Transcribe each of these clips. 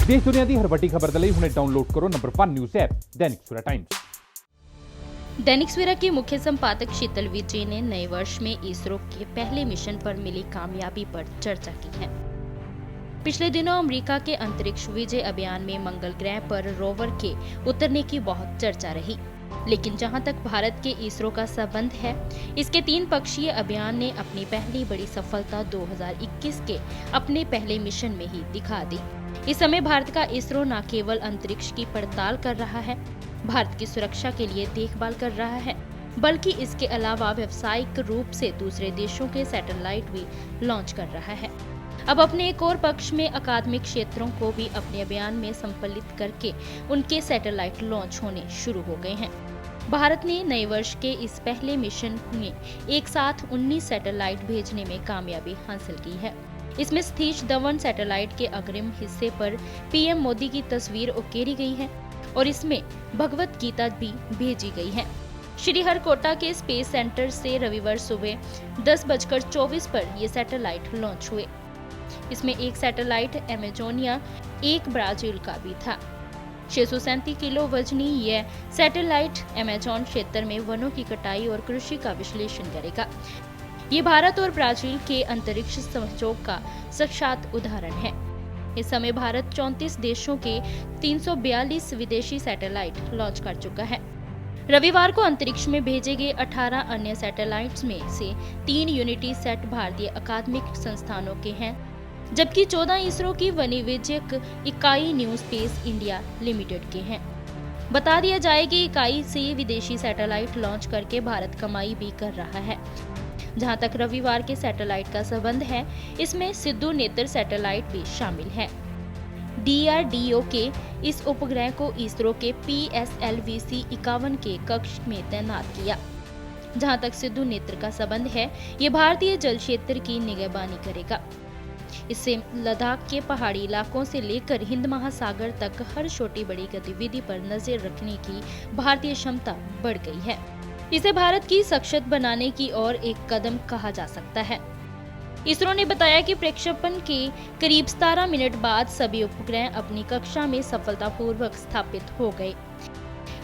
देश दुनिया की हर वड्डी खबर दे हुणे डाउनलोड करो number 1 news app Dainik Savera times. Dainik Savera के मुख्य संपादक शीतल विजय ने नए वर्ष में इसरो के पहले मिशन पर मिली कामयाबी पर चर्चा की है। पिछले दिनों अमेरिका के अंतरिक्ष विजय अभियान में मंगल ग्रह पर रोवर के उतरने की बहुत चर्चा रही, लेकिन जहां तक भारत के इसरो का संबंध है, इसके 3 पक्षीय अभियान ने अपनी पहली बड़ी सफलता 2021 के अपने पहले मिशन में ही दिखा दी। इस समय भारत का इसरो न केवल अंतरिक्ष की पड़ताल कर रहा है, भारत की सुरक्षा के लिए देखभाल कर रहा है, बल्कि इसके अलावा व्यावसायिक रूप से दूसरे देशों के सैटेलाइट भी लॉन्च कर रहा है। अब अपने एक और पक्ष में अकादमिक क्षेत्रों को भी अपने अभियान में सम्मिलित करके उनके सैटेलाइट लॉन्च होने शुरू हो गए हैं। भारत ने नए वर्ष के इस पहले मिशन में एक साथ 19 सैटेलाइट भेजने में कामयाबी हासिल की है। इसमें सतीश धवन सैटेलाइट के अग्रिम हिस्से पर पीएम मोदी की तस्वीर उकेरी गई है और इसमें भगवत गीता भी भेजी गई है। श्रीहरिकोटा के स्पेस सेंटर से रविवार सुबह 10:24 पर ये सैटेलाइट लॉन्च हुए। इसमें एक सैटेलाइट अमेजोनिया, एक ब्राजील का भी था। 637 किलो वजनी यह सैटेलाइट अमेजोन क्षेत्र में वनों की कटाई और कृषि का विश्लेषण करेगा। ये भारत और ब्राजील के अंतरिक्ष सहयोग का साक्षात उदाहरण है। इस समय भारत 34 देशों के 342 विदेशी सैटेलाइट लॉन्च कर चुका है। रविवार को अंतरिक्ष में भेजे गए 18 अन्य सैटेलाइट्स में से 3 यूनिटी सेट भारतीय अकादमिक संस्थानों के हैं, जबकि 14 इसरो की वाणिज्यिक इकाई न्यू स्पेस इंडिया लिमिटेड के हैं। बता दिया जाए कि इकाई से विदेशी सैटेलाइट लॉन्च करके भारत कमाई भी कर रहा है। जहां तक रविवार के सैटेलाइट का संबंध है, इसमें सिद्धू नेत्र सैटेलाइट भी शामिल है। DRDO के इस उपग्रह को इसरो के PSLV-C 51 के कक्ष में तैनात किया। जहां तक सिद्धू नेत्र का संबंध है, ये भारतीय जल क्षेत्र की निगरानी करेगा। इससे लद्दाख के पहाड़ी इलाकों से लेकर हिंद महासागर तक हर छोटी बड़ी गतिविधि पर नजर रखने की भारतीय क्षमता बढ़ गई है। इसे भारत की सशक्त बनाने की ओर एक कदम कहा जा सकता है। इसरो ने बताया कि प्रक्षेपण के करीब 17 मिनट बाद सभी उपग्रह अपनी कक्षा में सफलतापूर्वक स्थापित हो गए।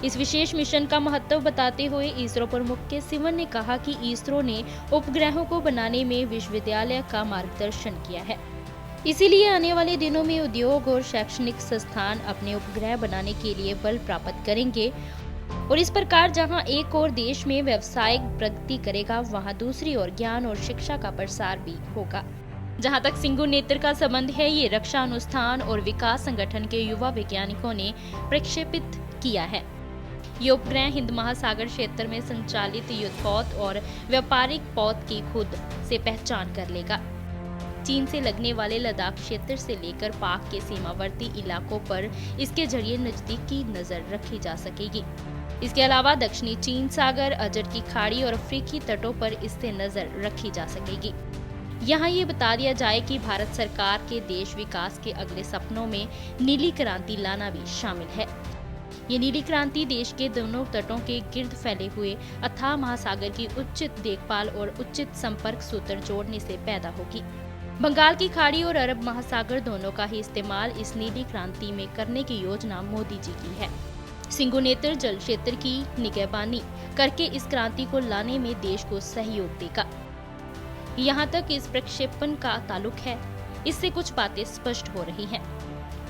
इस विशेष मिशन का महत्व बताते हुए इसरो प्रमुख के सिवन ने कहा कि इसरो ने उपग्रहों को बनाने में विश्वविद्यालय का मार्गदर्शन किया है। इसीलिए आने वाले दिनों में उद्योग और शैक्षणिक संस्थान अपने उपग्रह बनाने के लिए बल प्राप्त करेंगे और इस प्रकार जहां एक और देश में व्यावसायिक प्रगति करेगा, वहां दूसरी ओर ज्ञान और शिक्षा का प्रसार भी होगा। जहां तक सिद्धू नेत्र का संबंध है, ये रक्षा अनुसंधान और विकास संगठन के युवा वैज्ञानिकों ने प्रक्षेपित किया है। ये उपग्रह हिंद महासागर क्षेत्र में संचालित युद्धपोत और व्यापारिक पोत की खुद से पहचान कर लेगा। चीन से लगने वाले लद्दाख क्षेत्र से लेकर पाक के सीमावर्ती इलाकों पर इसके जरिए नजदीकी नजर रखी जा सकेगी। इसके अलावा दक्षिणी चीन सागर, अजर की खाड़ी और अफ्रीकी तटों पर इससे नजर रखी जा सकेगी। यहाँ ये बता दिया जाए कि भारत सरकार के देश विकास के अगले सपनों में नीली क्रांति लाना भी शामिल है। ये नीली क्रांति देश के दोनों तटों के गिर्द फैले हुए अथाह महासागर की उचित देखभाल और उचित संपर्क सूत्र जोड़ने से पैदा होगी। बंगाल की खाड़ी और अरब महासागर दोनों का ही इस्तेमाल इस नीली क्रांति में करने की योजना मोदी जी की है। सिद्धू नेत्र जल क्षेत्र की निगरानी करके इस क्रांति को लाने में देश को सहयोग देगा। यहाँ तक इस प्रक्षेपण का ताल्लुक है, इससे कुछ बातें स्पष्ट हो रही हैं।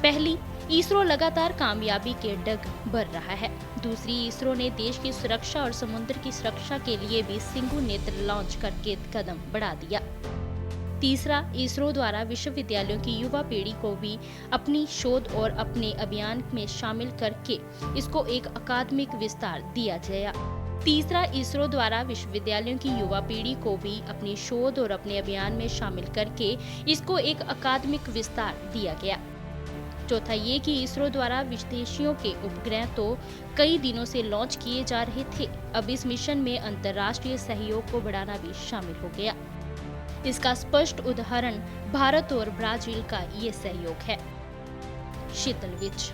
पहली, इसरो लगातार कामयाबी के डग भर रहा है। दूसरी, इसरो ने देश की सुरक्षा और समुद्र की सुरक्षा के लिए भी सिद्धू नेत्र लॉन्च करके कदम बढ़ा दिया। तीसरा, इसरो द्वारा विश्वविद्यालयों की युवा पीढ़ी को भी अपनी शोध और अपने अभियान में शामिल करके इसको एक अकादमिक विस्तार दिया गया। तीसरा, इसरो द्वारा विश्वविद्यालयों की युवा पीढ़ी को भी अपनी शोध और अपने अभियान में शामिल करके इसको एक अकादमिक विस्तार दिया गया। चौथा ये कि इसरो द्वारा विदेशियों के उपग्रह तो कई दिनों से लॉन्च किए जा रहे थे, अब इस मिशन में अंतर्राष्ट्रीय सहयोग को बढ़ाना भी शामिल हो गया। इसका स्पष्ट उदाहरण भारत और ब्राजील का ये सहयोग है। शीतल विज।